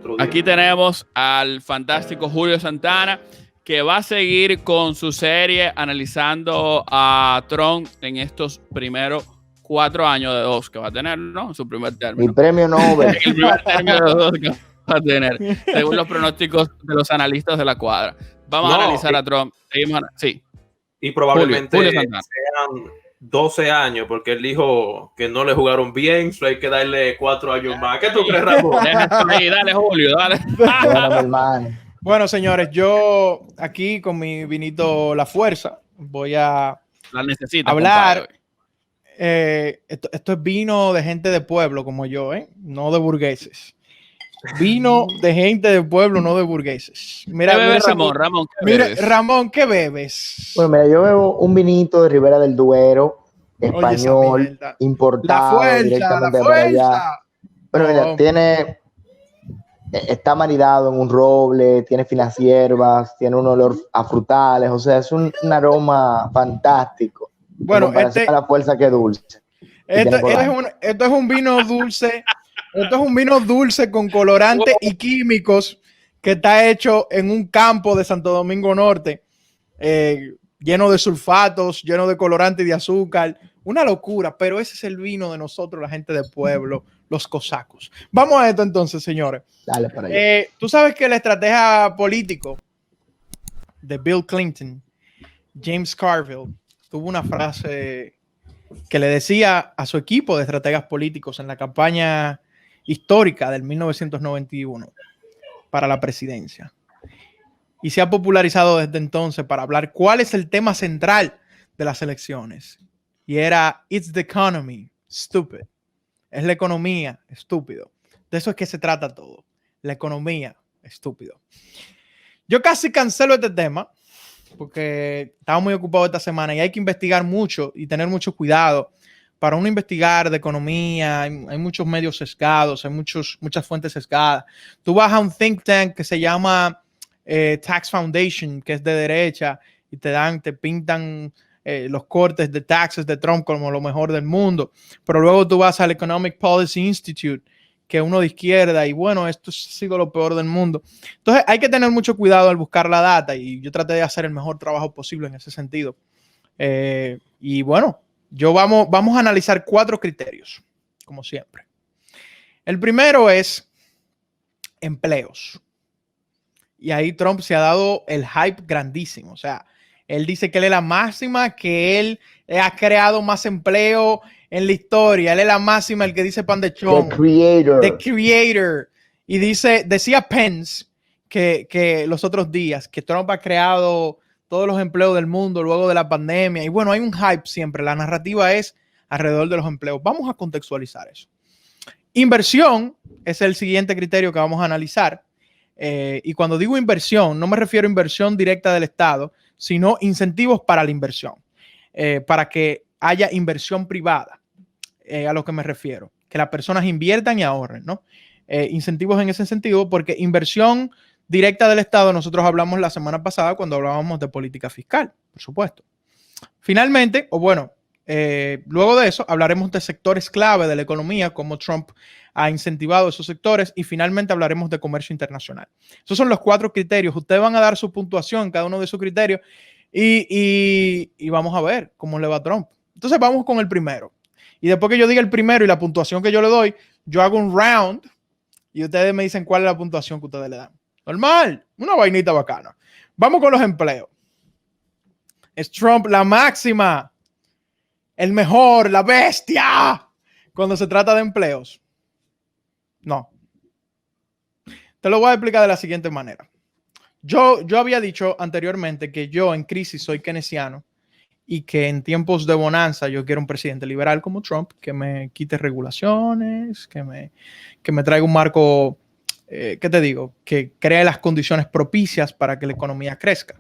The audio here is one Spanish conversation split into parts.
otro día. Aquí tenemos al fantástico Julio Santana, que va a seguir con su serie analizando a Trump en estos primeros 4 años de 2 que va a tener, ¿no? Su primer término. Mi premio Nobel. El primer término de 2 que va a tener, según los pronósticos de los analistas de la cuadra. Vamos a analizar a Trump. Sí. Y probablemente Julio sean 12 años, porque él dijo que no le jugaron bien, so hay que darle 4 años más. ¿Qué tú crees, Ramón? Dale, Julio, dale. Bueno, mi hermano. Bueno, señores, yo aquí con mi vinito La Fuerza voy a hablar. Esto es vino de gente de pueblo como yo, no de burgueses. Vino de gente de pueblo, no de burgueses. Mira, Ramón, ¿qué bebes? Bueno, mira, yo bebo un vinito de Ribera del Duero, español, importado directamente de allá. Pero mira, está maridado en un roble, tiene finas hierbas, tiene un olor a frutales, o sea, es un aroma fantástico. Bueno, a la fuerza que dulce. Esto es un vino dulce. Esto es un vino dulce con colorantes y químicos que está hecho en un campo de Santo Domingo Norte, lleno de sulfatos, lleno de colorantes y de azúcar. Una locura, pero ese es el vino de nosotros, la gente del pueblo, los cosacos. Vamos a esto entonces, señores. Dale para allá. Tú sabes que el estratega político de Bill Clinton, James Carville, tuvo una frase que le decía a su equipo de estrategas políticos en la campaña histórica del 1991 para la presidencia. Y se ha popularizado desde entonces para hablar cuál es el tema central de las elecciones. Y era, it's the economy, stupid. Es la economía, estúpido. De eso es que se trata todo. La economía, estúpido. Yo casi cancelo este tema porque estaba muy ocupado esta semana y hay que investigar mucho y tener mucho cuidado para uno investigar de economía. Hay muchos medios sesgados, hay muchas fuentes sesgadas. Tú vas a un think tank que se llama Tax Foundation, que es de derecha, y te pintan los cortes de taxes de Trump como lo mejor del mundo. Pero luego tú vas al Economic Policy Institute, que es uno de izquierda, y bueno, esto ha sido lo peor del mundo. Entonces hay que tener mucho cuidado al buscar la data, y yo traté de hacer el mejor trabajo posible en ese sentido. Y bueno, vamos a analizar 4 criterios, como siempre. El primero es empleos. Y ahí Trump se ha dado el hype grandísimo. O sea, él dice que él es la máxima, que él ha creado más empleo en la historia. Él es la máxima, el que dice pan de chon. The creator. Y decía Pence que los otros días que Trump ha creado todos los empleos del mundo luego de la pandemia. Y bueno, hay un hype siempre. La narrativa es alrededor de los empleos. Vamos a contextualizar eso. Inversión es el siguiente criterio que vamos a analizar. Y cuando digo inversión, no me refiero a inversión directa del Estado, sino incentivos para la inversión. Para que haya inversión privada, a lo que me refiero. Que las personas inviertan y ahorren, ¿no? Incentivos en ese sentido, porque inversión directa del Estado, nosotros hablamos la semana pasada cuando hablábamos de política fiscal, por supuesto. Finalmente, luego de eso, hablaremos de sectores clave de la economía, como Trump ha incentivado esos sectores, y finalmente hablaremos de comercio internacional. Esos son los 4 criterios. Ustedes van a dar su puntuación en cada uno de esos criterios y vamos a ver cómo le va a Trump. Entonces vamos con el primero. Y después que yo diga el primero y la puntuación que yo le doy, yo hago un round y ustedes me dicen cuál es la puntuación que ustedes le dan. Normal, una vainita bacana. Vamos con los empleos. Es Trump la máxima, el mejor, la bestia, cuando se trata de empleos. No. Te lo voy a explicar de la siguiente manera. Yo había dicho anteriormente que yo en crisis soy keynesiano y que en tiempos de bonanza yo quiero un presidente liberal como Trump que me quite regulaciones, que me traiga un marco, ¿qué te digo? Que cree las condiciones propicias para que la economía crezca.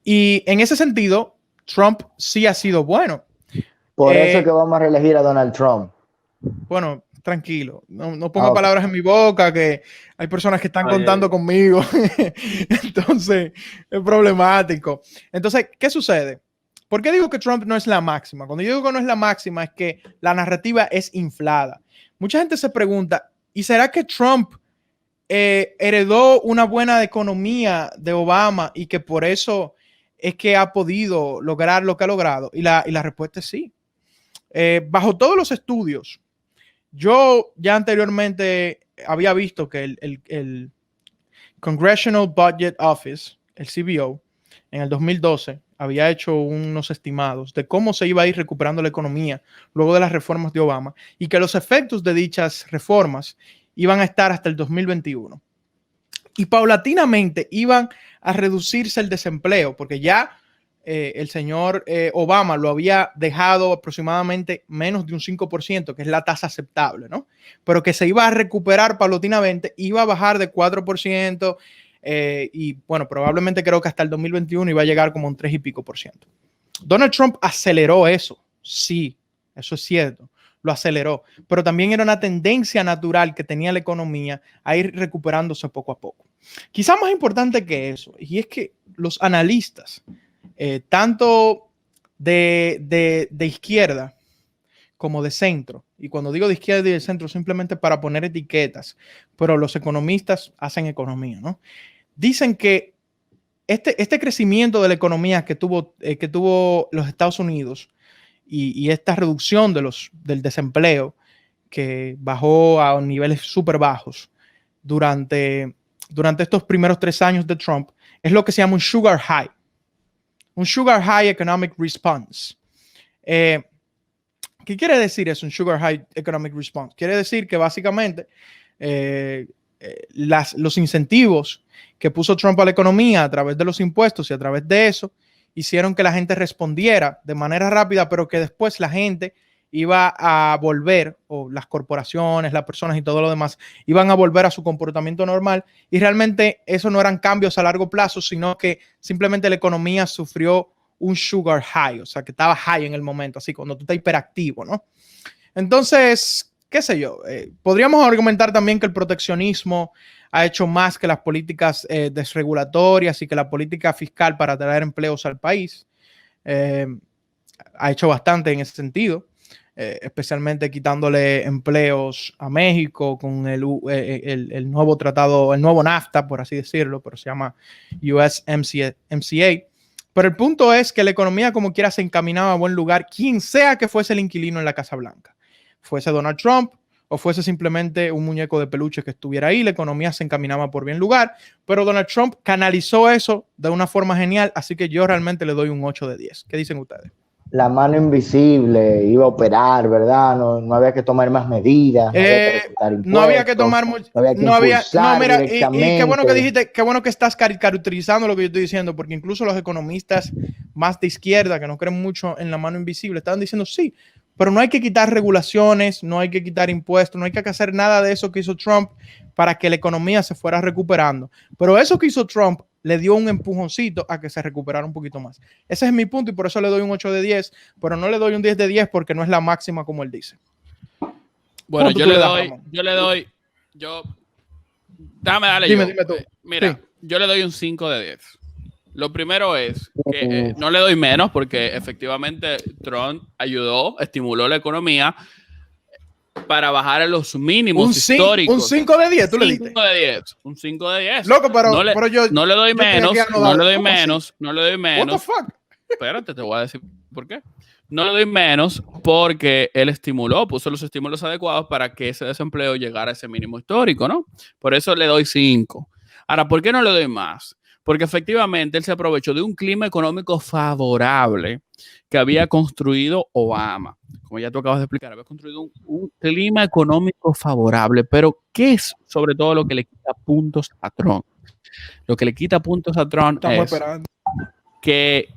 Y en ese sentido, Trump sí ha sido bueno. Por eso es que vamos a reelegir a Donald Trump. Bueno, tranquilo, no ponga palabras en mi boca, que hay personas que están contando conmigo. Entonces, es problemático. Entonces, ¿qué sucede? ¿Por qué digo que Trump no es la máxima? Cuando yo digo que no es la máxima, es que la narrativa es inflada. Mucha gente se pregunta, ¿y será que Trump heredó una buena economía de Obama y que por eso es que ha podido lograr lo que ha logrado? Y la respuesta es sí. Bajo todos los estudios, yo ya anteriormente había visto que el Congressional Budget Office, el CBO, en el 2012 había hecho unos estimados de cómo se iba a ir recuperando la economía luego de las reformas de Obama y que los efectos de dichas reformas iban a estar hasta el 2021. Y paulatinamente iban a reducirse el desempleo, porque ya el señor Obama lo había dejado aproximadamente menos de un 5%, que es la tasa aceptable, ¿no? Pero que se iba a recuperar paulatinamente, iba a bajar de 4%, y bueno, probablemente creo que hasta el 2021 iba a llegar como un 3 y pico por ciento. Donald Trump aceleró eso, sí, eso es cierto, lo aceleró, pero también era una tendencia natural que tenía la economía a ir recuperándose poco a poco. Quizá más importante que eso, y es que los analistas, tanto de izquierda como de centro, y cuando digo de izquierda y de centro simplemente para poner etiquetas, pero los economistas hacen economía, ¿no? Dicen que este crecimiento de la economía que tuvo los Estados Unidos y esta reducción del desempleo que bajó a niveles súper bajos durante estos primeros 3 años de Trump es lo que se llama un sugar high. Un sugar high economic response. ¿Qué quiere decir eso, un sugar high economic response? Quiere decir que básicamente los incentivos que puso Trump a la economía a través de los impuestos y a través de eso hicieron que la gente respondiera de manera rápida, pero que después la gente iba a volver, o las corporaciones, las personas y todo lo demás, iban a volver a su comportamiento normal, y realmente eso no eran cambios a largo plazo, sino que simplemente la economía sufrió un sugar high, o sea, que estaba high en el momento, así cuando tú estás hiperactivo, ¿no? Entonces, qué sé yo, podríamos argumentar también que el proteccionismo ha hecho más que las políticas desregulatorias y que la política fiscal para traer empleos al país. Ha hecho bastante en ese sentido. Especialmente quitándole empleos a México con el nuevo tratado, el nuevo NAFTA, por así decirlo, pero se llama USMCA. Pero el punto es que la economía como quiera se encaminaba a buen lugar, quien sea que fuese el inquilino en la Casa Blanca. Fuese Donald Trump o fuese simplemente un muñeco de peluche que estuviera ahí, la economía se encaminaba por bien lugar, pero Donald Trump canalizó eso de una forma genial, así que yo realmente le doy un 8 de 10. ¿Qué dicen ustedes? La mano invisible iba a operar, ¿verdad? No había que tomar más medidas. No había que tomar mucho. No, mira, y qué bueno que dijiste, qué bueno que estás caracterizando lo que yo estoy diciendo, porque incluso los economistas más de izquierda, que no creen mucho en la mano invisible, estaban diciendo sí, pero no hay que quitar regulaciones, no hay que quitar impuestos, no hay que hacer nada de eso que hizo Trump para que la economía se fuera recuperando. Pero eso que hizo Trump le dio un empujoncito a que se recuperara un poquito más. Ese es mi punto y por eso le doy un 8 de 10, pero no le doy un 10 de 10 porque no es la máxima como él dice. Bueno, yo le doy, dime tú. Mira, sí. Yo le doy un 5 de 10. Lo primero es que no le doy menos porque efectivamente Trump ayudó, estimuló la economía para bajar a los mínimos históricos. Un 5 de 10, tú le diste. Un 5 de 10. Loco, pero yo no le doy menos, no le doy menos. What the fuck? Espérate, te voy a decir por qué. No le doy menos porque él puso los estímulos adecuados para que ese desempleo llegara a ese mínimo histórico, ¿no? Por eso le doy 5. Ahora, ¿por qué no le doy más? Porque efectivamente él se aprovechó de un clima económico favorable que había construido Obama. Como ya tú acabas de explicar, había construido un clima económico favorable, pero ¿qué es sobre todo lo que le quita puntos a Trump? Lo que le quita puntos a Trump es que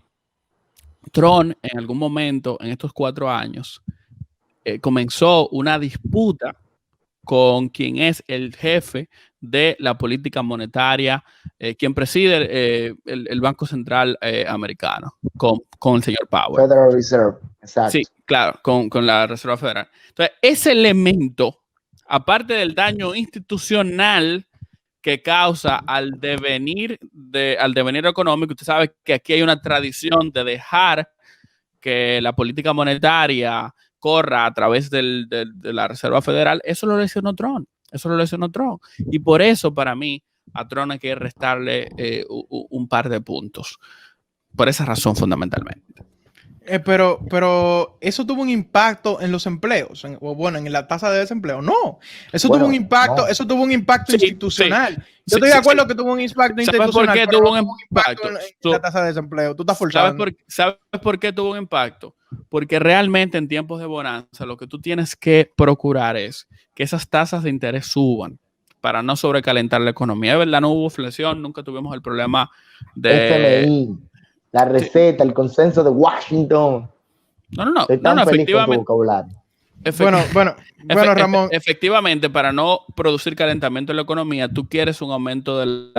Trump en algún momento en estos 4 años comenzó una disputa con quien es el jefe de la política monetaria, quien preside el Banco Central americano, con el señor Powell. Federal Reserve, exacto. Sí, claro, con la Reserva Federal. Entonces, ese elemento, aparte del daño institucional que causa al devenir económico, usted sabe que aquí hay una tradición de dejar que la política monetaria corra a través de la Reserva Federal. Eso lo lesionó Trump. Eso lo lesionó Trump. Y por eso, para mí, a Trump hay que restarle un par de puntos. Por esa razón, fundamentalmente. Pero eso tuvo un impacto en los empleos, en la tasa de desempleo. No, eso tuvo un impacto, eso tuvo un impacto institucional. Yo estoy de acuerdo que tuvo un impacto institucional. ¿Sabes por qué tuvo un impacto en la tasa de desempleo? Tú estás forzando. ¿Sabes por qué tuvo un impacto? Porque realmente en tiempos de bonanza lo que tú tienes que procurar es que esas tasas de interés suban para no sobrecalentar la economía. De verdad, no hubo inflación, nunca tuvimos el problema de... FMI, la receta, el consenso de Washington. No, efectivamente. Bueno, Ramón. Efectivamente, para no producir calentamiento en la economía, tú quieres un aumento del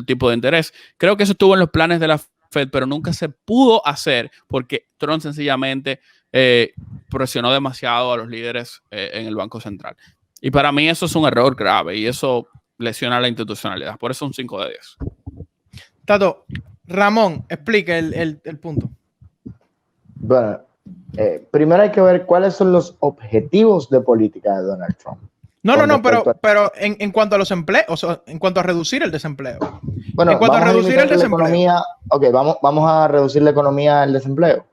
tipo de interés. Creo que eso estuvo en los planes de la Fed, pero nunca se pudo hacer porque Trump sencillamente presionó demasiado a los líderes en el Banco Central. Y para mí eso es un error grave y eso lesiona la institucionalidad. Por eso un 5 de 10. Tato, Ramón, explica el punto. Bueno, primero hay que ver cuáles son los objetivos de política de Donald Trump. No, pero en cuanto a los empleos, o sea, en cuanto a reducir el desempleo. Bueno, en cuanto a reducir el desempleo. Vamos a reducir la economía al desempleo.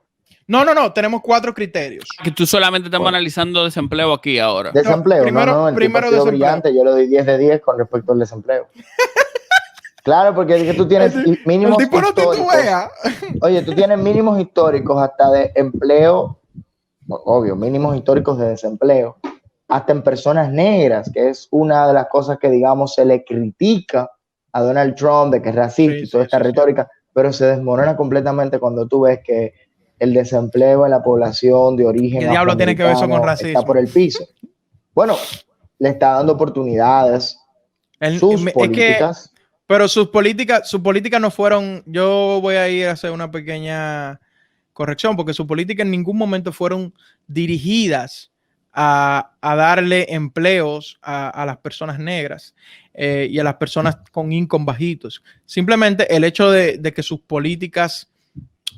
No, tenemos 4 criterios. Que tú solamente estamos analizando desempleo aquí ahora. Desempleo, primero desempleo. Brillante, yo le doy 10 de 10 con respecto al desempleo. Claro, porque tú tienes mínimos históricos. Oye, tú tienes mínimos históricos hasta de empleo, obvio, mínimos históricos de desempleo, hasta en personas negras, que es una de las cosas que, digamos, se le critica a Donald Trump, de que es racista y toda esta retórica, pero se desmorona completamente cuando tú ves que el desempleo en la población de origen ¿Qué diablo tiene que ver eso con racismo? Está por el piso. Bueno, le está dando oportunidades. Sus políticas... Pero sus políticas no fueron, yo voy a ir a hacer una pequeña corrección, porque sus políticas en ningún momento fueron dirigidas a darle empleos a las personas negras y a las personas con income bajitos. Simplemente el hecho de que sus políticas,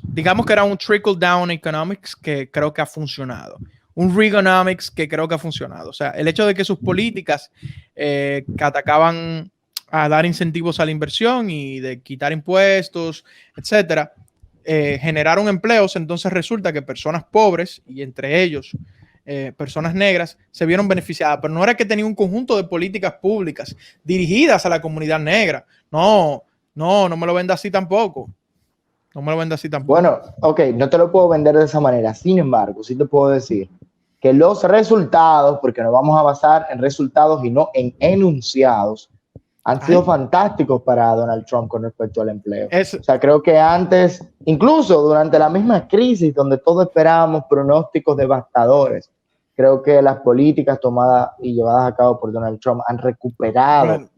digamos que era un trickle down economics que creo que ha funcionado. Un Reaganomics que creo que ha funcionado. O sea, el hecho de que sus políticas que atacaban a dar incentivos a la inversión y de quitar impuestos, etcétera, generaron empleos. Entonces resulta que personas pobres y entre ellos personas negras se vieron beneficiadas, pero no era que tenía un conjunto de políticas públicas dirigidas a la comunidad negra. No me lo venda así tampoco. Bueno, ok, no te lo puedo vender de esa manera. Sin embargo, sí te puedo decir que los resultados, porque nos vamos a basar en resultados y no en enunciados, han sido fantásticos para Donald Trump con respecto al empleo. O sea, creo que antes, incluso durante la misma crisis, donde todos esperábamos pronósticos devastadores, creo que las políticas tomadas y llevadas a cabo por Donald Trump han recuperado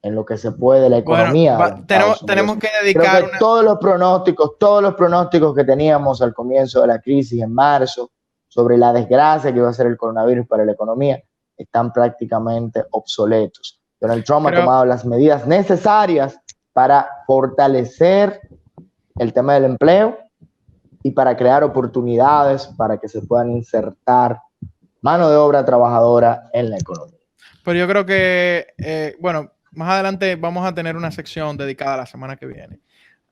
en lo que se puede la economía. Tenemos que dedicar... Creo que todos los pronósticos que teníamos al comienzo de la crisis en marzo sobre la desgracia que iba a ser el coronavirus para la economía están prácticamente obsoletos. Donald Trump ha tomado las medidas necesarias para fortalecer el tema del empleo y para crear oportunidades para que se puedan insertar mano de obra trabajadora en la economía. Pero yo creo que, más adelante vamos a tener una sección dedicada la semana que viene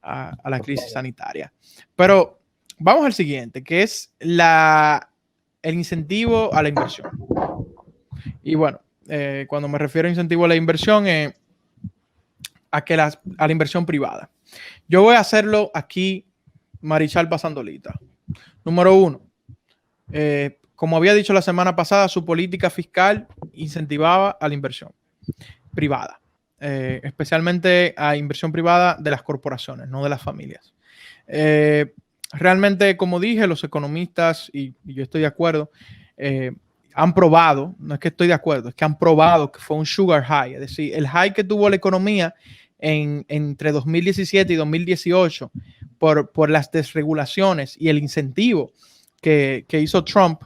a la crisis sanitaria. Pero vamos al siguiente, que es el incentivo a la inversión. Y bueno, cuando me refiero a incentivo a la inversión, a la inversión privada. Yo voy a hacerlo aquí, Marichal Pasandolita. Número 1, como había dicho la semana pasada, su política fiscal incentivaba a la inversión privada, especialmente a inversión privada de las corporaciones, no de las familias. Realmente, como dije, los economistas, y yo estoy de acuerdo, han probado, no es que estoy de acuerdo, es que han probado que fue un sugar high, es decir, el high que tuvo la economía entre 2017 y 2018 por las desregulaciones y el incentivo que hizo Trump,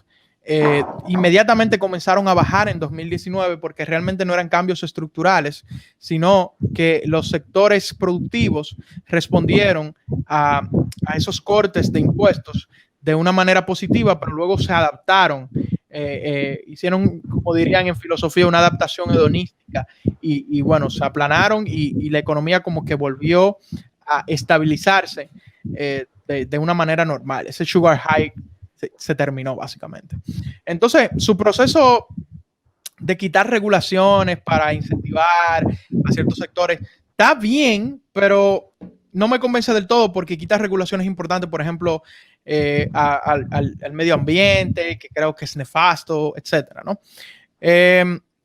inmediatamente comenzaron a bajar en 2019 porque realmente no eran cambios estructurales, sino que los sectores productivos respondieron a esos cortes de impuestos de una manera positiva, pero luego se adaptaron hicieron, como dirían en filosofía, una adaptación hedonística y bueno, se aplanaron y la economía como que volvió a estabilizarse de una manera normal. Ese sugar high se terminó básicamente. Entonces, su proceso de quitar regulaciones para incentivar a ciertos sectores está bien, pero no me convence del todo porque quitar regulaciones es importante, por ejemplo, al medio ambiente, que creo que es nefasto, etcétera, ¿no?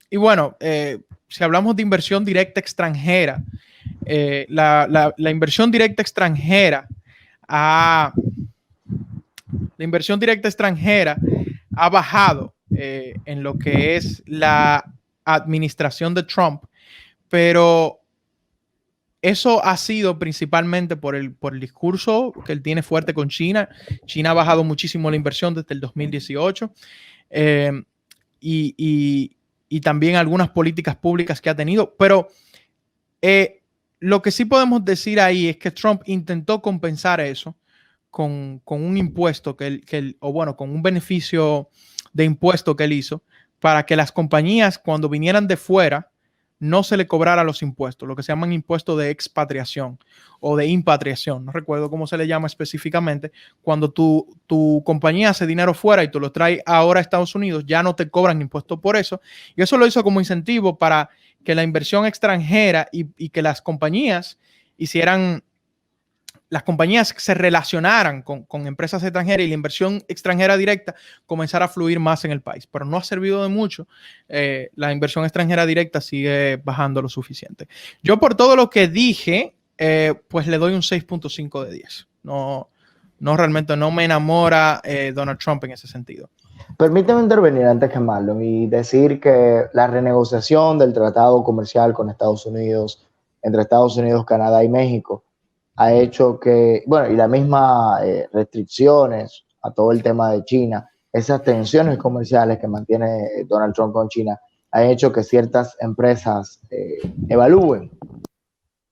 Y bueno, si hablamos de inversión directa extranjera, la inversión directa extranjera la inversión directa extranjera ha bajado en lo que es la administración de Trump, pero eso ha sido principalmente por el discurso que él tiene fuerte con China. China ha bajado muchísimo la inversión desde el 2018 y también algunas políticas públicas que ha tenido. Pero lo que sí podemos decir ahí es que Trump intentó compensar eso con un impuesto con un beneficio de impuesto que él hizo para que las compañías, cuando vinieran de fuera, no se le cobrara los impuestos, lo que se llaman impuestos de expatriación o de impatriación, no recuerdo cómo se le llama específicamente. Cuando tu compañía hace dinero fuera y tú lo traes ahora a Estados Unidos, ya no te cobran impuestos por eso, y eso lo hizo como incentivo para que la inversión extranjera y que las compañías se relacionaran con empresas extranjeras y la inversión extranjera directa comenzara a fluir más en el país. Pero no ha servido de mucho. La inversión extranjera directa sigue bajando lo suficiente. Yo por todo lo que dije, pues le doy un 6.5 de 10. No, realmente no me enamora Donald Trump en ese sentido. Permíteme intervenir antes que Marlon y decir que la renegociación del tratado comercial con Estados Unidos, entre Estados Unidos, Canadá y México, ha hecho que, bueno, y las mismas restricciones a todo el tema de China, esas tensiones comerciales que mantiene Donald Trump con China, ha hecho que ciertas empresas evalúen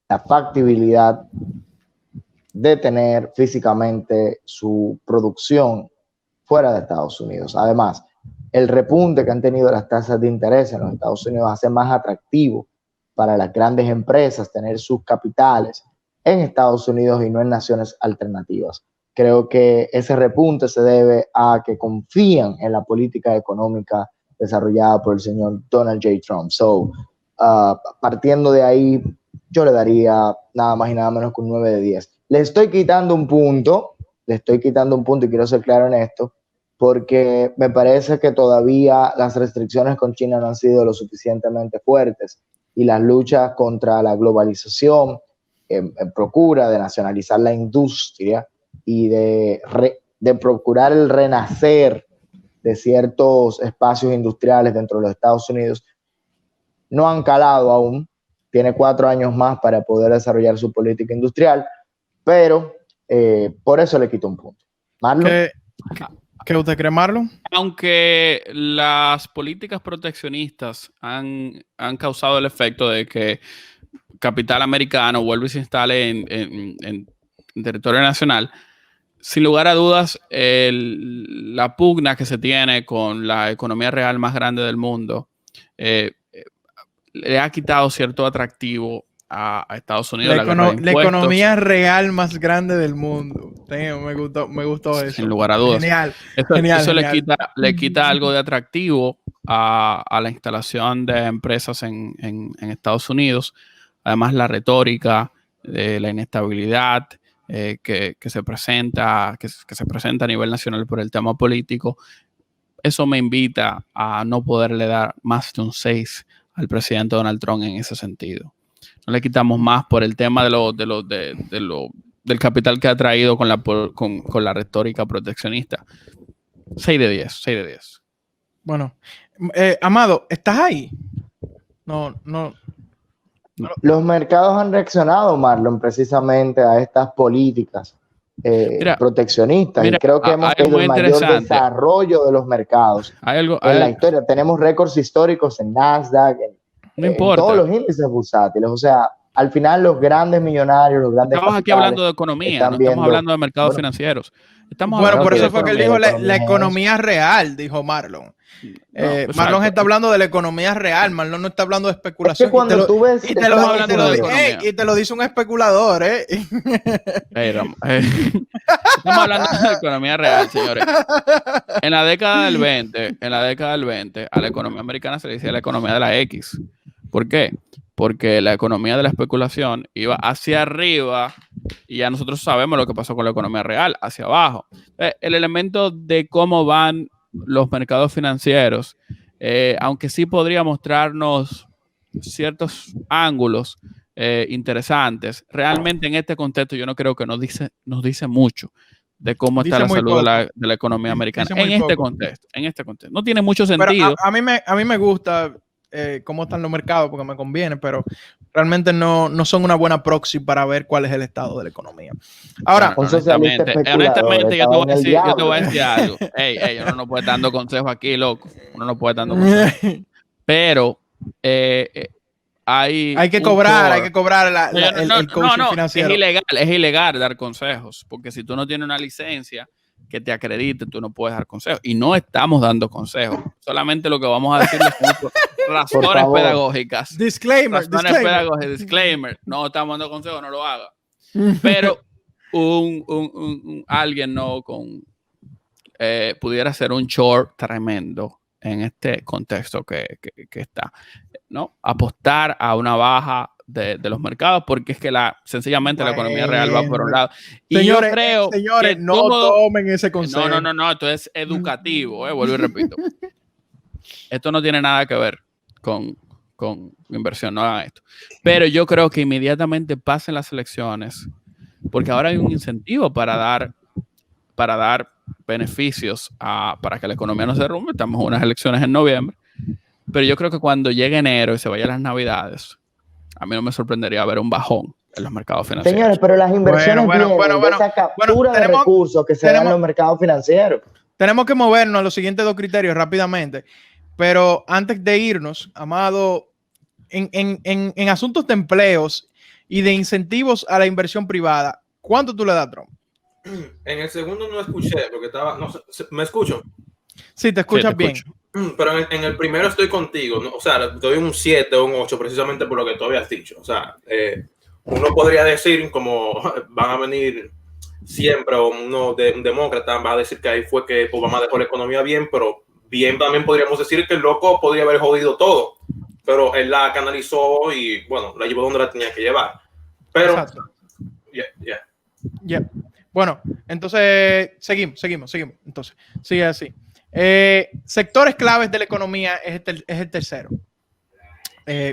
la factibilidad de tener físicamente su producción fuera de Estados Unidos. Además, el repunte que han tenido las tasas de interés en los Estados Unidos hace más atractivo para las grandes empresas tener sus capitales en Estados Unidos y no en naciones alternativas. Creo que ese repunte se debe a que confían en la política económica desarrollada por el señor Donald J. Trump. Partiendo de ahí, yo le daría nada más y nada menos que un 9 de 10. Le estoy quitando un punto y quiero ser claro en esto, porque me parece que todavía las restricciones con China no han sido lo suficientemente fuertes y las luchas contra la globalización en procura de nacionalizar la industria y de procurar el renacer de ciertos espacios industriales dentro de los Estados Unidos no han calado aún. Tiene 4 años más para poder desarrollar su política industrial, pero por eso le quito un punto. Marlon. ¿Qué usted cree, Marlon? Aunque las políticas proteccionistas han causado el efecto de que capital americano vuelve y se instale en territorio nacional, sin lugar a dudas, la pugna que se tiene con la economía real más grande del mundo le ha quitado cierto atractivo a Estados Unidos. La economía real más grande del mundo. Me gustó eso. Sin lugar a dudas. Genial. Eso le quita algo de atractivo a la instalación de empresas en Estados Unidos. Además, la retórica de la inestabilidad que se presenta a nivel nacional por el tema político, eso me invita a no poderle dar más de un 6 al presidente Donald Trump en ese sentido. No le quitamos más por el tema del capital que ha traído con la retórica proteccionista. 6 de 10. Bueno, Amado, ¿estás ahí? No. Los mercados han reaccionado, Marlon, precisamente a estas políticas proteccionistas. Y creo que hemos tenido el mayor desarrollo de los mercados en la historia. Tenemos récords históricos en Nasdaq, en todos los índices bursátiles. O sea, al final los grandes millonarios, los grandes Estamos aquí hablando de economía, no estamos hablando de mercados financieros. Bueno, por eso fue que él dijo la economía real, dijo Marlon. Marlon está hablando de la economía real, Marlon no está hablando de especulación. Es que cuando tú ves... Y te lo dice un especulador, Estamos hablando de economía real, señores. En la década del 20, a la economía americana se le decía la economía de la X. ¿Por qué? Porque la economía de la especulación iba hacia arriba y ya nosotros sabemos lo que pasó con la economía real, hacia abajo. El elemento de cómo van los mercados financieros, aunque sí podría mostrarnos ciertos ángulos interesantes, realmente en este contexto yo no creo que nos dice mucho de cómo está la salud de la economía americana en este contexto. No tiene mucho sentido. Pero a mí me gusta cómo están los mercados porque me conviene, pero realmente no son una buena proxy para ver cuál es el estado de la economía. Ahora, honestamente, yo te voy a decir algo. Ey, uno no puede estar dando consejos aquí, loco. Uno no puede estar dando consejos. Pero hay que cobrar el coaching financiero. Es ilegal dar consejos, porque si tú no tienes una licencia que te acredite, tú no puedes dar consejos. Y no estamos dando consejos. Solamente lo que vamos a decirles son razones pedagógicas. Disclaimer. Disclaimer. No estamos dando consejos, no lo haga. Pero alguien pudiera ser un short tremendo en este contexto que está, ¿no? Apostar a una baja de los mercados, porque es que sencillamente la economía real va por un lado. Y señores, yo creo que no tomen ese consejo. No, esto es educativo, vuelvo y repito. Esto no tiene nada que ver con inversión, no hagan esto. Pero yo creo que inmediatamente pasen las elecciones, porque ahora hay un incentivo para dar beneficios para que la economía no se derrumbe. Estamos en unas elecciones en noviembre, pero yo creo que cuando llegue enero y se vayan las navidades, a mí no me sorprendería ver un bajón en los mercados financieros. Señores, pero las inversiones vienen de esa captura de recursos que se dan en los mercados financieros. Tenemos que movernos a los siguientes dos criterios rápidamente, pero antes de irnos, Amado, en asuntos de empleos y de incentivos a la inversión privada, ¿cuánto tú le das a Trump? En el segundo no escuché, porque estaba... No, ¿me escucho? Sí, te escuchas bien. Pero en el primero estoy contigo, ¿no? O sea, doy un 7 o un 8 precisamente por lo que tú habías dicho. O sea, uno podría decir, como van a venir siempre, o un demócrata va a decir que ahí fue que Obama dejó la economía bien, pero bien también podríamos decir que el loco podría haber jodido todo, pero él la canalizó y, bueno, la llevó donde la tenía que llevar. Pero, Bueno, entonces seguimos. Entonces, sigue así. Sectores claves de la economía es el tercero.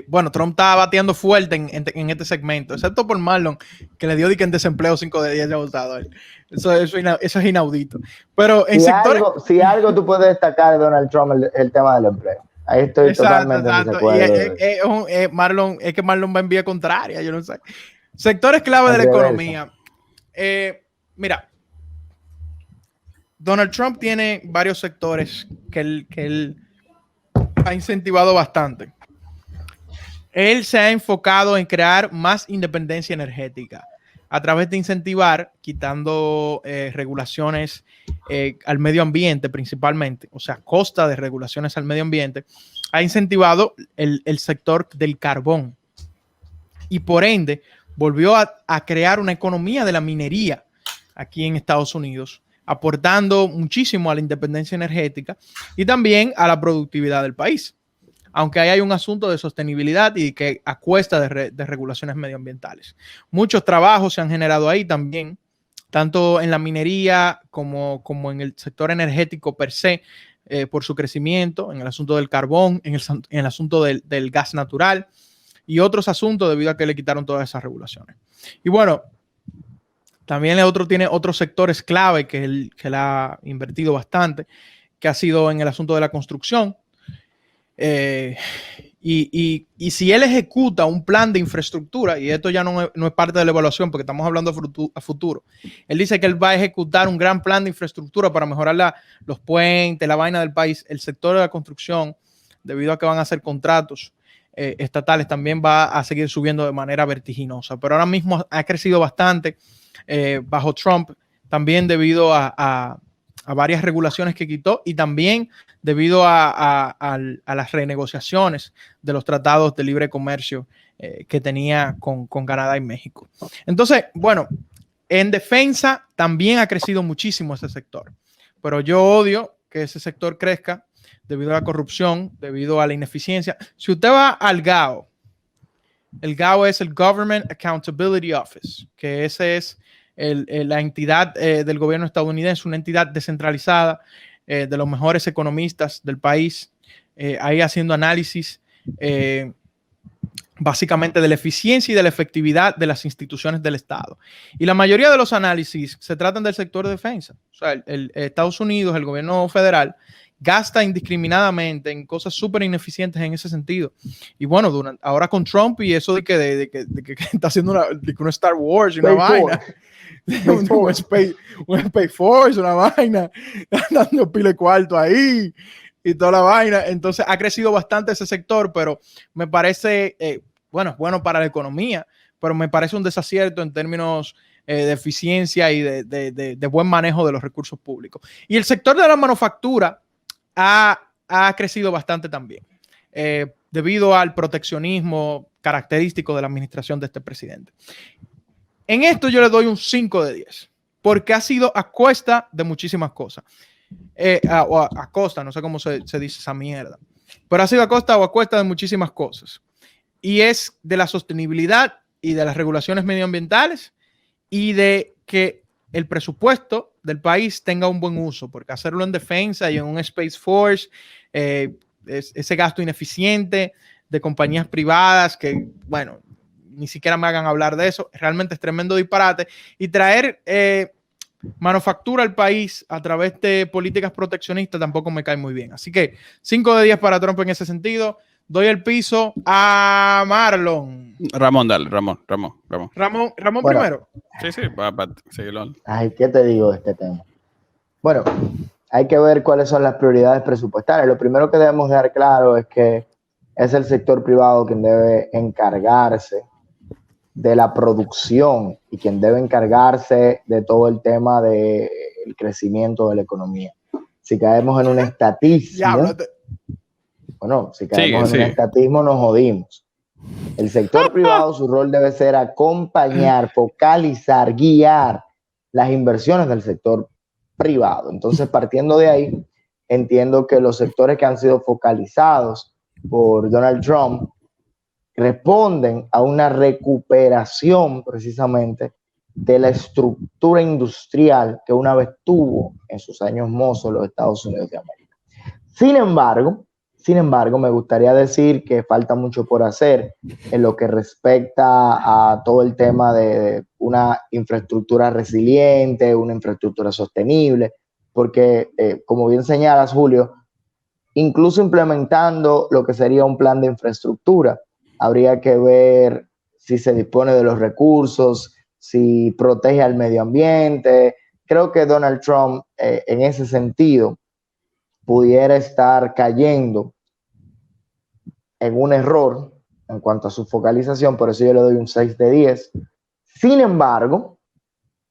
Bueno, Trump está bateando fuerte en este segmento, excepto por Marlon, que le dio en desempleo 5 de 10 ya votado. Eso es inaudito. Pero en si algo tú puedes destacar de Donald Trump, el tema del empleo. Ahí estoy totalmente en desacuerdo. Marlon, es que Marlon va en vía contraria, yo no sé. Sectores clave de la economía. Mira, Donald Trump tiene varios sectores que él ha incentivado bastante. Él se ha enfocado en crear más independencia energética a través de incentivar, quitando regulaciones al medio ambiente principalmente, o sea, a costa de regulaciones al medio ambiente, ha incentivado el sector del carbón y por ende volvió a crear una economía de la minería aquí en Estados Unidos, aportando muchísimo a la independencia energética y también a la productividad del país. Aunque ahí hay un asunto de sostenibilidad y que a cuesta de regulaciones medioambientales. Muchos trabajos se han generado ahí también, tanto en la minería como en el sector energético per se, por su crecimiento, en el asunto del carbón, en el asunto del gas natural y otros asuntos debido a que le quitaron todas esas regulaciones. Y bueno, también tiene otros sectores clave que él ha invertido bastante, que ha sido en el asunto de la construcción. Y si él ejecuta un plan de infraestructura, y esto ya no es parte de la evaluación porque estamos hablando a futuro, él dice que él va a ejecutar un gran plan de infraestructura para mejorar los puentes, la vaina del país, el sector de la construcción, debido a que van a hacer contratos estatales también va a seguir subiendo de manera vertiginosa. Pero ahora mismo ha crecido bastante bajo Trump, también debido a varias regulaciones que quitó y también debido a las renegociaciones de los tratados de libre comercio que tenía con Canadá y México. Entonces, bueno, en defensa también ha crecido muchísimo ese sector, pero yo odio que ese sector crezca debido a la corrupción, debido a la ineficiencia. Si usted va al GAO, el GAO es el Government Accountability Office, que ese es la entidad del gobierno estadounidense, una entidad descentralizada de los mejores economistas del país, ahí haciendo análisis básicamente de la eficiencia y de la efectividad de las instituciones del Estado. Y la mayoría de los análisis se tratan del sector de defensa. O sea, Estados Unidos, el gobierno federal, gasta indiscriminadamente en cosas súper ineficientes en ese sentido. Y bueno, ahora con Trump y eso de que está haciendo una Star Wars y una vaina. Un Space Force, una vaina, dando pile cuarto ahí y toda la vaina. Entonces ha crecido bastante ese sector, pero me parece, bueno para la economía, pero me parece un desacierto en términos de eficiencia y de buen manejo de los recursos públicos. Y el sector de la manufactura ha crecido bastante también, debido al proteccionismo característico de la administración de este presidente. En esto yo le doy un 5 de 10, porque ha sido a cuesta de muchísimas cosas. A costa, no sé cómo se dice esa mierda, pero ha sido a costa o a cuesta de muchísimas cosas. Y es de la sostenibilidad y de las regulaciones medioambientales y de que el presupuesto del país tenga un buen uso, porque hacerlo en defensa y en un Space Force, ese gasto ineficiente de compañías privadas que, bueno, ni siquiera me hagan hablar de eso, realmente es tremendo disparate. Y traer manufactura al país a través de políticas proteccionistas tampoco me cae muy bien. Así que 5 de 10 para Trump en ese sentido. Doy el piso a Marlon. Ramón, dale, Ramón Bueno, primero. Sí, va seguirlo. Ay, ¿qué te digo de este tema? Bueno, hay que ver cuáles son las prioridades presupuestarias. Lo primero que debemos dejar claro es que es el sector privado quien debe encargarse de la producción y quien debe encargarse de todo el tema del crecimiento de la economía. Si caemos en un estatismo, un estatismo nos jodimos. El sector privado, su rol debe ser acompañar, focalizar, guiar las inversiones del sector privado. Entonces, partiendo de ahí, entiendo que los sectores que han sido focalizados por Donald Trump responden a una recuperación precisamente de la estructura industrial que una vez tuvo en sus años mozos los Estados Unidos de América. Sin embargo, me gustaría decir que falta mucho por hacer en lo que respecta a todo el tema de una infraestructura resiliente, una infraestructura sostenible, porque como bien señalas, Julio, incluso implementando lo que sería un plan de infraestructura, habría que ver si se dispone de los recursos, si protege al medio ambiente. Creo que Donald Trump, en ese sentido, pudiera estar cayendo en un error en cuanto a su focalización, por eso yo le doy un 6 de 10. Sin embargo,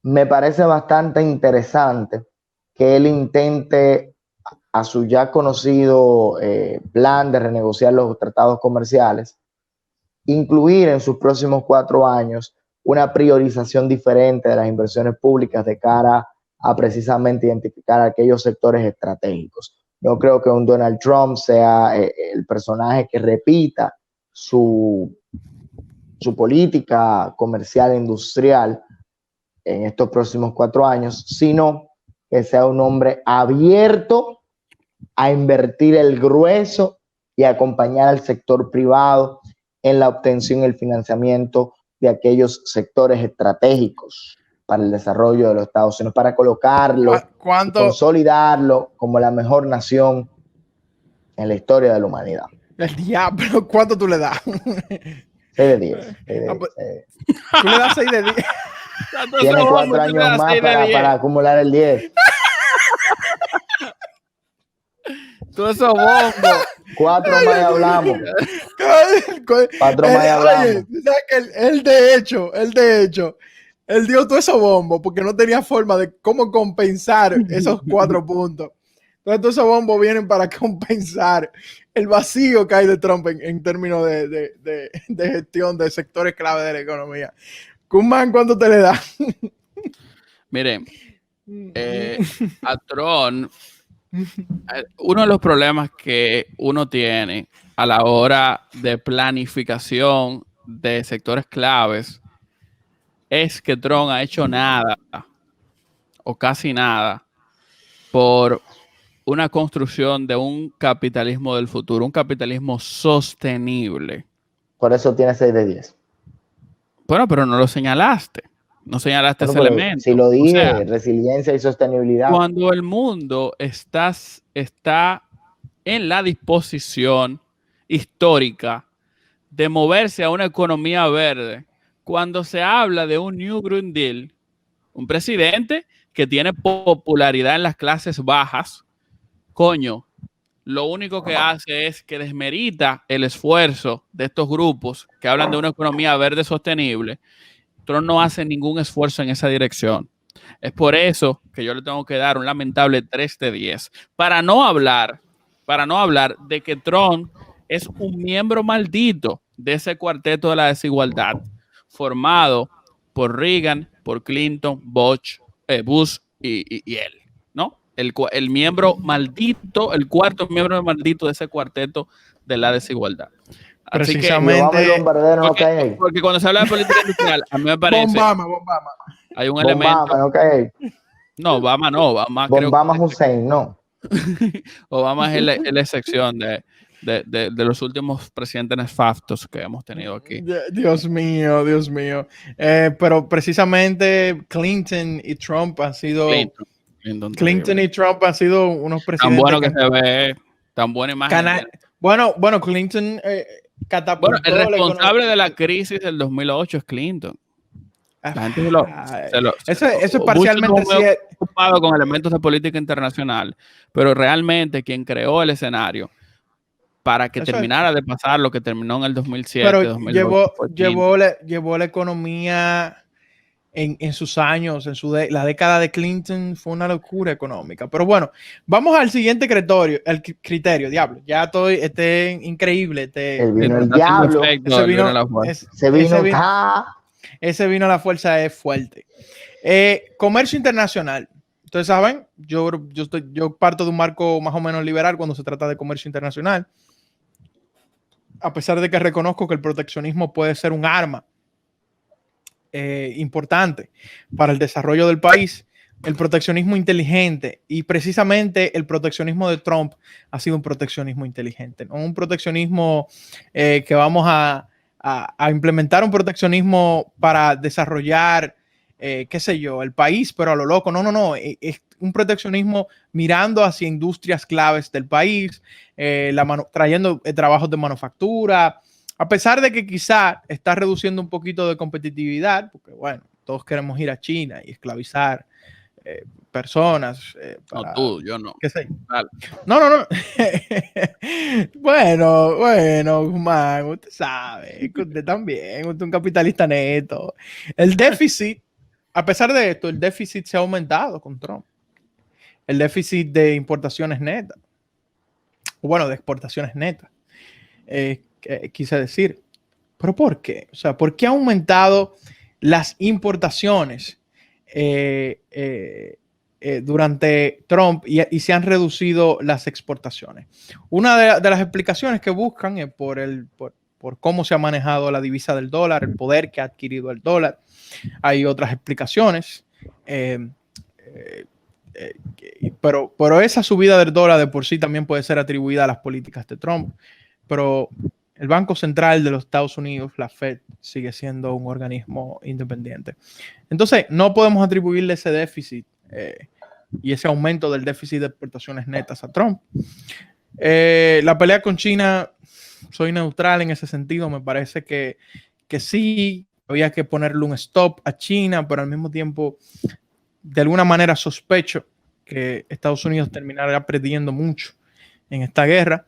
me parece bastante interesante que él intente, a su ya conocido plan de renegociar los tratados comerciales, incluir en sus próximos 4 años una priorización diferente de las inversiones públicas de cara a precisamente identificar aquellos sectores estratégicos. No creo que un Donald Trump sea el personaje que repita su política comercial e industrial en estos próximos 4 años, sino que sea un hombre abierto a invertir el grueso y acompañar al sector privado en la obtención y el financiamiento de aquellos sectores estratégicos para el desarrollo de los Estados Unidos, para colocarlo, consolidarlo como la mejor nación en la historia de la humanidad. El diablo, ¿cuánto tú le das? 6 de 10. Tú le das 6 de 10. Tiene 4 años más para acumular el 10. Todo eso bombo. 4 más hablamos. 4 más hablamos. Oye, ¿sabes que él de hecho, él dio todo eso bombo porque no tenía forma de cómo compensar esos 4 puntos. Entonces, todos esos bombos vienen para compensar el vacío que hay de Trump en términos de gestión de sectores clave de la economía. Kuman, ¿cuánto te le da? Miren, a Trump, uno de los problemas que uno tiene a la hora de planificación de sectores claves es que Trump ha hecho nada o casi nada por una construcción de un capitalismo del futuro, un capitalismo sostenible. Por eso tiene 6 de 10. Bueno, pero no lo señalaste. No señalaste ese elemento. Si lo dije, o sea, resiliencia y sostenibilidad. Cuando el mundo está en la disposición histórica de moverse a una economía verde, cuando se habla de un New Green Deal, un presidente que tiene popularidad en las clases bajas, coño, lo único que hace es que desmerita el esfuerzo de estos grupos que hablan de una economía verde sostenible. Trump no hace ningún esfuerzo en esa dirección. Es por eso que yo le tengo que dar un lamentable 3 de 10. Para no hablar de que Trump es un miembro maldito de ese cuarteto de la desigualdad formado por Reagan, por Clinton, Bush y él, ¿no? El miembro maldito, el cuarto miembro maldito de ese cuarteto de la desigualdad. Así precisamente que, porque cuando se habla de política industrial, a mí me parece Bombama. Hay un elemento. No, Obama no. Obama Hussein, no. Obama es la excepción de los últimos presidentes nefastos que hemos tenido aquí. Dios mío. Pero precisamente Clinton y Trump han sido Clinton y Trump han sido unos presidentes tan bueno que se ve, tan buena imagen. Bueno, Clinton catapultó. Bueno, el responsable de la crisis del 2008 es Clinton. La gente eso es parcialmente ocupado con elementos de política internacional, pero realmente quien creó el escenario para que terminara de pasar lo que terminó en el 2007, pero 2008, llevó la economía en sus años, la década de Clinton fue una locura económica. Pero bueno, vamos al siguiente criterio, diablo. Ya increíble. Vino el diablo. Ese vino a la fuerza es fuerte. Comercio internacional. Ustedes saben, yo parto de un marco más o menos liberal cuando se trata de comercio internacional. A pesar de que reconozco que el proteccionismo puede ser un arma importante para el desarrollo del país, el proteccionismo inteligente, y precisamente el proteccionismo de Trump ha sido un proteccionismo inteligente, ¿no? Un proteccionismo que vamos a implementar un proteccionismo para desarrollar, qué sé yo, el país, pero a lo loco. No. Es un proteccionismo mirando hacia industrias claves del país, trayendo trabajos de manufactura, a pesar de que quizá está reduciendo un poquito de competitividad, porque bueno, todos queremos ir a China y esclavizar personas. No, tú, yo no. ¿Qué sé? Vale. No. Bueno, man, usted sabe, usted también, usted es un capitalista neto. El déficit, a pesar de esto, el déficit se ha aumentado con Trump. El déficit de importaciones netas. Bueno, de exportaciones netas. Quise decir. ¿Pero por qué? O sea, ¿por qué ha aumentado las importaciones durante Trump y se han reducido las exportaciones? Una de las explicaciones que buscan es por cómo se ha manejado la divisa del dólar, el poder que ha adquirido el dólar. Hay otras explicaciones, pero esa subida del dólar de por sí también puede ser atribuida a las políticas de Trump. Pero el Banco Central de los Estados Unidos, la Fed, sigue siendo un organismo independiente. Entonces, no podemos atribuirle ese déficit y ese aumento del déficit de exportaciones netas a Trump. La pelea con China, soy neutral en ese sentido. Me parece que sí, había que ponerle un stop a China, pero al mismo tiempo, de alguna manera sospecho que Estados Unidos terminará perdiendo mucho en esta guerra.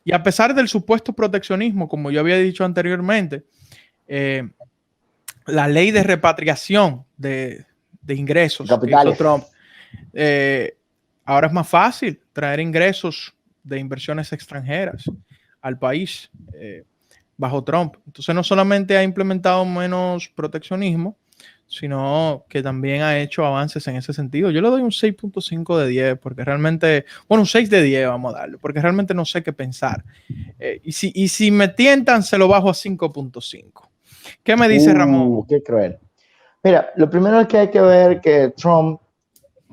Y a pesar del supuesto proteccionismo, como yo había dicho anteriormente, la ley de repatriación de ingresos que hizo Trump, ahora es más fácil traer ingresos de inversiones extranjeras al país bajo Trump. Entonces no solamente ha implementado menos proteccionismo, sino que también ha hecho avances en ese sentido. Yo le doy un 6.5 de 10 porque realmente, bueno, un 6 de 10 vamos a darle, porque realmente no sé qué pensar. Y si me tientan, se lo bajo a 5.5. ¿Qué me dice Ramón? Qué cruel. Mira, lo primero es que hay que ver que Trump,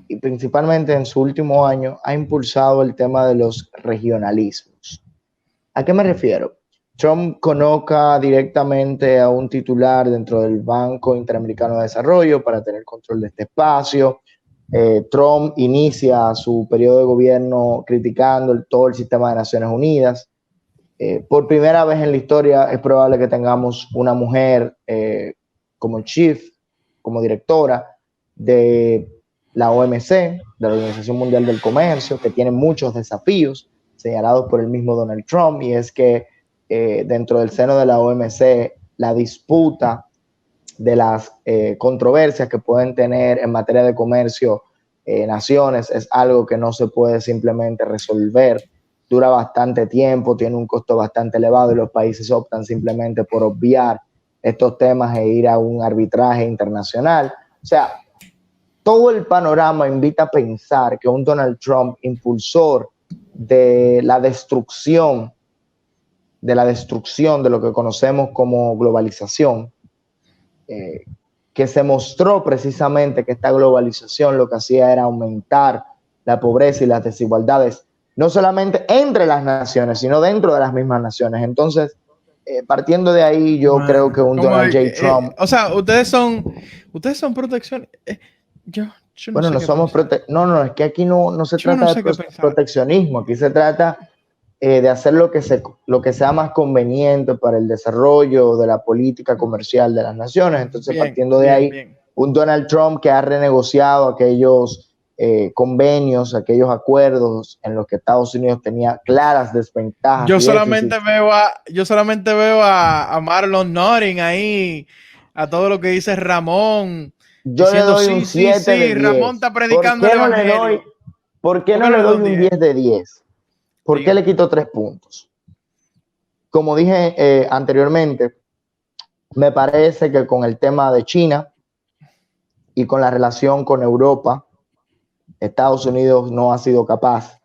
y principalmente en su último año, ha impulsado el tema de los regionalismos. ¿A qué me refiero? Trump coloca directamente a un titular dentro del Banco Interamericano de Desarrollo para tener control de este espacio. Trump inicia su periodo de gobierno criticando todo el sistema de Naciones Unidas. Por primera vez en la historia es probable que tengamos una mujer como chief, como directora de la OMC, de la Organización Mundial del Comercio, que tiene muchos desafíos señalados por el mismo Donald Trump, y es que dentro del seno de la OMC, la disputa de las controversias que pueden tener en materia de comercio naciones es algo que no se puede simplemente resolver. Dura bastante tiempo, tiene un costo bastante elevado y los países optan simplemente por obviar estos temas e ir a un arbitraje internacional. O sea, todo el panorama invita a pensar que un Donald Trump impulsor de la destrucción de lo que conocemos como globalización, que se mostró precisamente que esta globalización lo que hacía era aumentar la pobreza y las desigualdades, no solamente entre las naciones, sino dentro de las mismas naciones. Entonces, partiendo de ahí, yo creo que un Donald J. Trump... o sea, ustedes son protección... yo no bueno, sé no somos no, es que aquí no se trata de proteccionismo, aquí se trata de hacer lo que sea más conveniente para el desarrollo de la política comercial de las naciones. Entonces, partiendo de ahí, un Donald Trump que ha renegociado aquellos convenios, aquellos acuerdos en los que Estados Unidos tenía claras desventajas. Yo solamente veo a Marlon Norin ahí, a todo lo que dice Ramón. Yo le doy un 7 de 10. Ramón está predicando el evangelio. ¿Por qué no le doy un 10 de 10? ¿Por qué le quito 3 puntos? Como dije anteriormente, me parece que con el tema de China y con la relación con Europa, Estados Unidos no ha sido capaz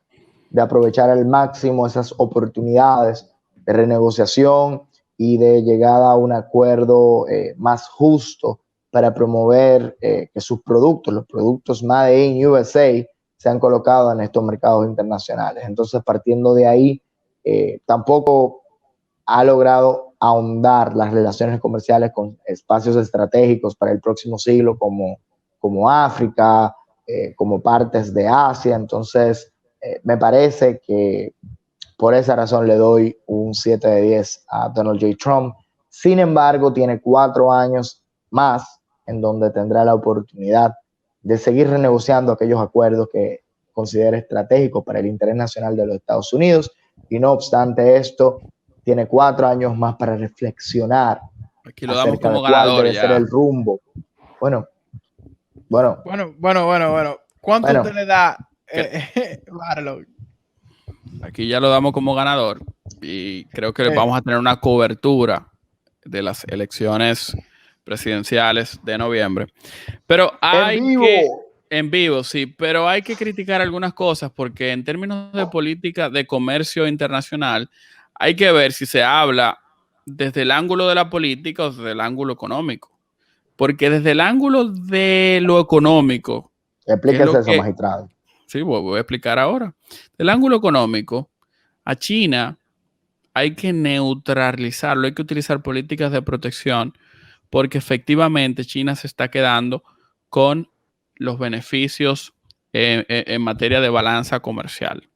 de aprovechar al máximo esas oportunidades de renegociación y de llegada a un acuerdo más justo para promover que sus productos, los productos Made in USA, sean colocados en estos mercados internacionales. Entonces, partiendo de ahí, tampoco ha logrado ahondar las relaciones comerciales con espacios estratégicos para el próximo siglo como África, como partes de Asia. Entonces, me parece que por esa razón le doy un 7 de 10 a Donald J. Trump. Sin embargo, tiene 4 años más en donde tendrá la oportunidad de seguir renegociando aquellos acuerdos que considere estratégicos para el interés nacional de los Estados Unidos. Y no obstante esto, tiene 4 años más para reflexionar aquí lo damos como ganador, debe ser el rumbo. Bueno. ¿Cuánto usted le da, Marlon? Aquí ya lo damos como ganador y creo que vamos a tener una cobertura de las elecciones presidenciales de noviembre. Pero en vivo, sí, pero hay que criticar algunas cosas porque en términos de política de comercio internacional hay que ver si se habla desde el ángulo de la política o desde el ángulo económico. Porque desde el ángulo de lo económico... Explíquese eso, magistrado. Sí, voy a explicar ahora. Del ángulo económico, a China hay que neutralizarlo, hay que utilizar políticas de protección porque efectivamente China se está quedando con los beneficios en materia de balanza comercial.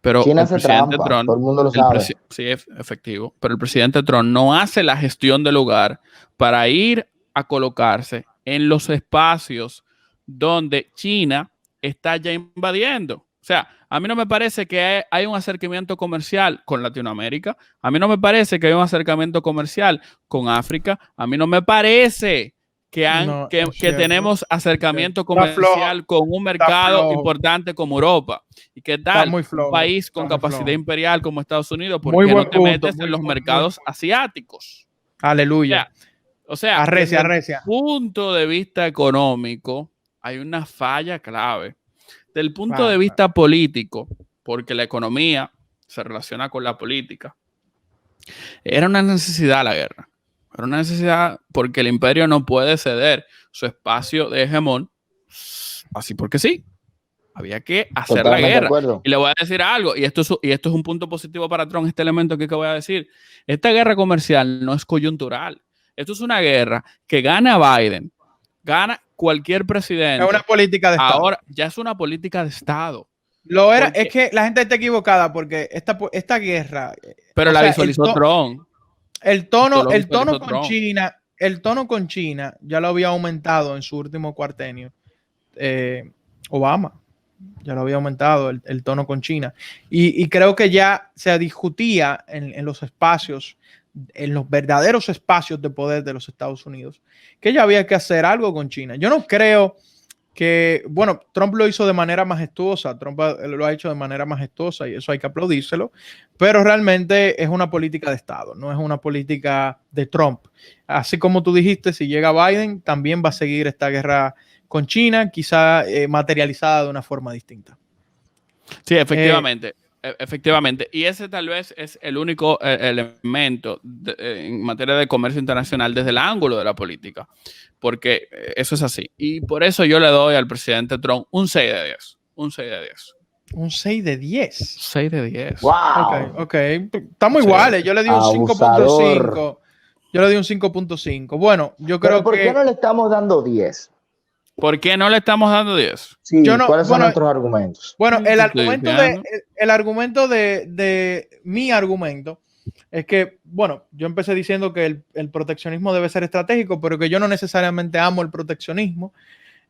Pero China el presidente Trump, todo el mundo lo sabe. Sí, es efectivo, pero el presidente Trump no hace la gestión del lugar para ir a colocarse en los espacios donde China está ya invadiendo. O sea, a mí no me parece que hay un acercamiento comercial con Latinoamérica. A mí no me parece que hay un acercamiento comercial con África. A mí no me parece que tenemos acercamiento comercial con un mercado importante como Europa. ¿Y qué tal? Un país con capacidad imperial como Estados Unidos, ¿por qué no te metes en los mercados asiáticos? Aleluya. O sea, arrecia. Desde el punto de vista económico, hay una falla clave. Del punto de vista político, porque la economía se relaciona con la política, era una necesidad la guerra. Era una necesidad porque el imperio no puede ceder su espacio de hegemón así porque sí. Había que hacer Totalmente la guerra. Y le voy a decir algo, y esto es un punto positivo para Trump, este elemento que voy a decir. Esta guerra comercial no es coyuntural. Esto es una guerra que gana Biden, gana cualquier presidente. Es una política de Estado. Ahora ya es una política de Estado. Lo era, es que la gente está equivocada porque esta guerra. Pero la visualizó Trump. El tono con China ya lo había aumentado en su último cuartenio. Obama ya lo había aumentado el tono con China. Y creo que ya se discutía en los espacios, en los verdaderos espacios de poder de los Estados Unidos, que ya había que hacer algo con China. Yo no creo que, bueno, Trump lo hizo de manera majestuosa, Trump lo ha hecho de manera majestuosa y eso hay que aplaudírselo, pero realmente es una política de Estado, no es una política de Trump. Así como tú dijiste, si llega Biden, también va a seguir esta guerra con China, quizá materializada de una forma distinta. Sí, efectivamente. Efectivamente, y ese tal vez es el único elemento en materia de comercio internacional desde el ángulo de la política, porque eso es así. Y por eso yo le doy al presidente Trump un 6 de 10. Un 6 de 10. Un 6 de 10. 6 de 10. ¡Wow! Ok. Estamos iguales. Yo le di un 5.5. Yo le di un 5.5. Bueno, yo creo que... ¿Por qué no le estamos dando 10? ¿Por qué no le estamos dando 10? Sí, ¿cuáles son nuestros argumentos? Bueno, el argumento de mi argumento es que, bueno, yo empecé diciendo que el proteccionismo debe ser estratégico, pero que yo no necesariamente amo el proteccionismo.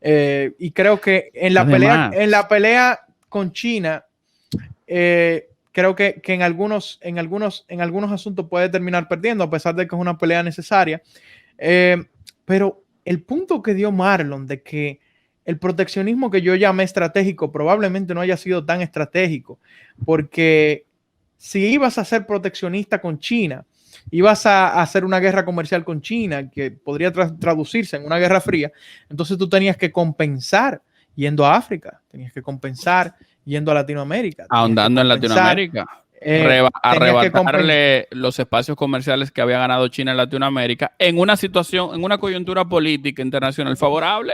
Y creo que en la pelea con China, creo que en algunos asuntos puede terminar perdiendo, a pesar de que es una pelea necesaria. Pero el punto que dio Marlon de que el proteccionismo que yo llamé estratégico probablemente no haya sido tan estratégico, porque si ibas a ser proteccionista con China, ibas a hacer una guerra comercial con China que podría traducirse en una guerra fría, entonces tú tenías que compensar yendo a África, tenías que compensar yendo a Latinoamérica. Ahondando en Latinoamérica. Arrebatarle los espacios comerciales que había ganado China en Latinoamérica en una situación, en una coyuntura política internacional favorable,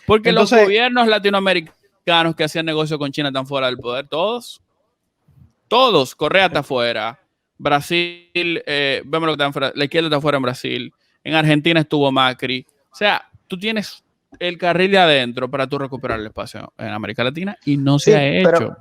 porque entonces, los gobiernos latinoamericanos que hacían negocio con China están fuera del poder, todos, Correa está afuera, Brasil, vemos lo que está afuera, la izquierda está afuera en Brasil, en Argentina estuvo Macri, o sea, tú tienes el carril de adentro para tú recuperar el espacio en América Latina y no se ha hecho.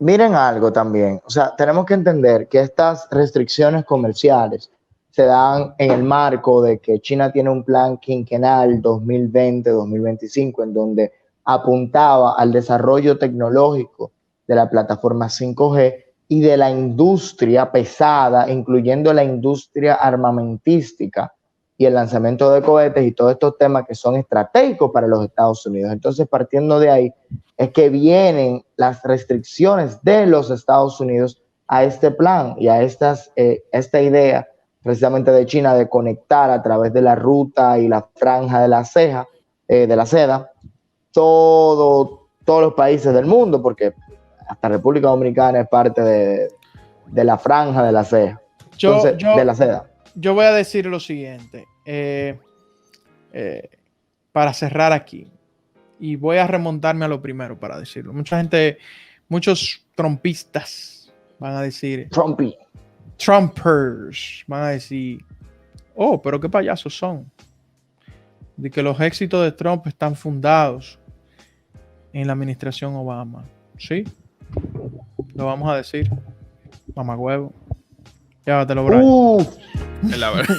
Miren algo también, o sea, tenemos que entender que estas restricciones comerciales se dan en el marco de que China tiene un plan quinquenal 2020-2025 en donde apuntaba al desarrollo tecnológico de la plataforma 5G y de la industria pesada, incluyendo la industria armamentística y el lanzamiento de cohetes y todos estos temas que son estratégicos para los Estados Unidos. Entonces, partiendo de ahí, es que vienen las restricciones de los Estados Unidos a este plan y a esta idea precisamente de China de conectar a través de la ruta y la franja de la seda, todos los países del mundo, porque hasta República Dominicana es parte de la franja de la ceja. De la seda. Yo voy a decir lo siguiente, para cerrar aquí, y voy a remontarme a lo primero para decirlo. Muchos trumpistas van a decir... Trumpers van a decir, oh, pero qué payasos son. De que los éxitos de Trump están fundados en la administración Obama. Sí, lo vamos a decir. Mamagüevo. Llévatelo, Brian. Es la verdad.